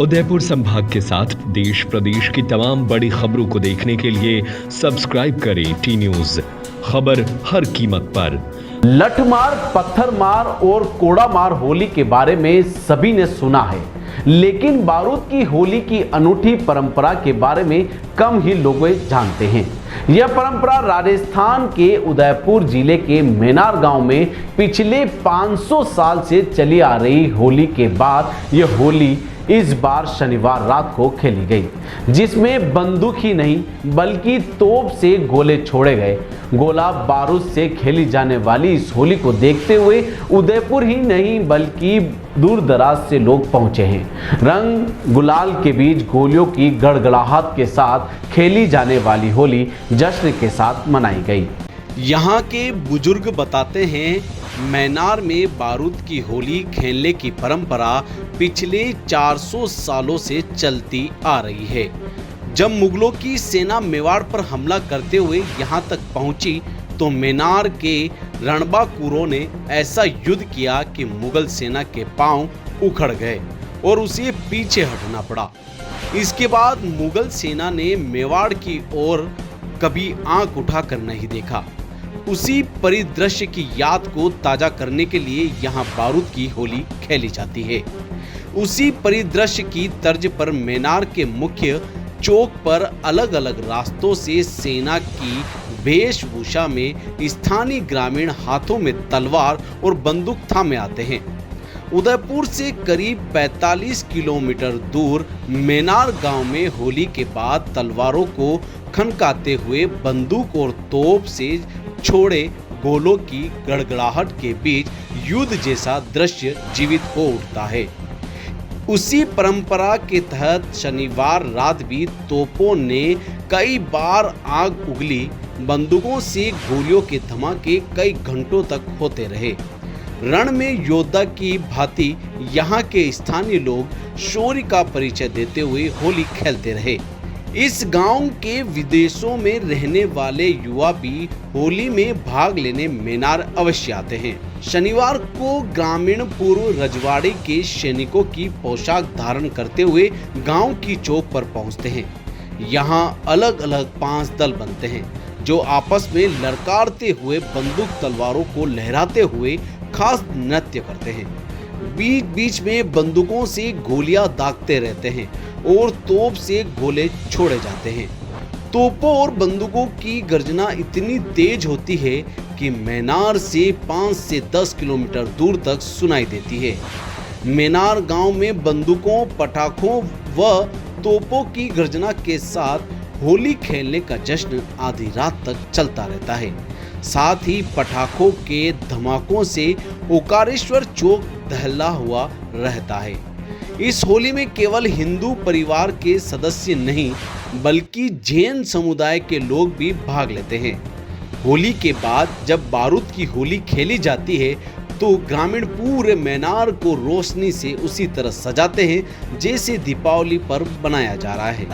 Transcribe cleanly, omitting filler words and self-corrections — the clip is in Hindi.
उदयपुर संभाग के साथ देश प्रदेश की तमाम बड़ी खबरों को देखने के लिए सब्सक्राइब करें टी न्यूज, खबर हर कीमत पर। लठमार, पत्थरमार और कोड़ामार होली के बारे में सभी ने सुना है, लेकिन बारूद की होली की अनूठी परंपरा के बारे में कम ही लोग जानते हैं। यह परंपरा राजस्थान के उदयपुर जिले के मेनार गांव में पिछले 500 साल से चली आ रही होली के बाद यह होली इस बार शनिवार रात को खेली गई, जिसमें बंदूक ही नहीं बल्कि तोप से गोले छोड़े गए। गोला बारूद से खेली जाने वाली इस होली को देखते हुए उदयपुर ही नहीं बल्कि दूर दराज से लोग पहुंचे हैं। रंग गुलाल के बीच गोलियों की गड़गड़ाहट के साथ खेली जाने वाली होली जश्न के साथ मनाई गई। यहाँ के बुजुर्ग बताते हैं, मेनार में बारूद की होली खेलने की परंपरा पिछले 400 सालों से चलती आ रही है। जब मुगलों की सेना मेवाड़ पर हमला करते हुए यहाँ तक पहुंची तो मेनार के रणबांकुरों ने ऐसा युद्ध किया कि मुगल सेना के पांव उखड़ गए और उसे पीछे हटना पड़ा। इसके बाद मुगल सेना ने मेवाड़ की ओर कभी आंख उठाकर नहीं देखा। उसी परिदृश्य की याद को ताजा करने के लिए यहाँ बारूद की होली खेली जाती है। उसी परिदृश्य की तर्ज पर मेनार के मुख्य चौक पर अलग अलग रास्तों से सेना की वेशभूषा में स्थानीय ग्रामीण हाथों में तलवार और बंदूक थामे आते हैं। उदयपुर से करीब 45 किलोमीटर दूर मेनार गांव में होली के बाद तलवारों को खनकाते हुए बंदूक और तोप से छोड़े गोलों की गड़गड़ाहट के बीच युद्ध जैसा दृश्य जीवित हो उठता है। उसी परंपरा के तहत शनिवार रात भी तोपों ने कई बार आग उगली। बंदूकों से गोलियों के धमाके कई घंटों तक होते रहे। रण में योद्धा की भांति यहाँ के स्थानीय लोग शौर्य का परिचय देते हुए होली खेलते रहे। इस गांव के विदेशों में रहने वाले युवा भी होली में भाग लेने मेनार अवश्य आते हैं। शनिवार को ग्रामीण पूर्व रजवाड़ी के सैनिकों की पोशाक धारण करते हुए गांव की चौक पर पहुंचते हैं। यहां अलग अलग 5 दल बनते हैं जो आपस में लड़काते हुए बंदूक तलवारों को लहराते हुए खास नृत्य करते हैं। बीच बीच में बंदूकों से गोलियां दागते रहते हैं और तोप से गोले छोड़े जाते हैं। तोपों और बंदूकों की गर्जना इतनी तेज होती है कि मेनार से 5 से 10 किलोमीटर दूर तक सुनाई देती है। मेनार गांव में बंदूकों, पटाखों व तोपों की गर्जना के साथ होली खेलने का जश्न आधी रात तक चलता रहता है। साथ ही पटाखों के धमाकों से ओकारेश्वर चौक दहला हुआ रहता है। इस होली में केवल हिंदू परिवार के सदस्य नहीं बल्कि जैन समुदाय के लोग भी भाग लेते हैं। होली के बाद जब बारूद की होली खेली जाती है तो ग्रामीण पूरे मेनार को रोशनी से उसी तरह सजाते हैं जैसे दीपावली पर्व बनाया जा रहा है।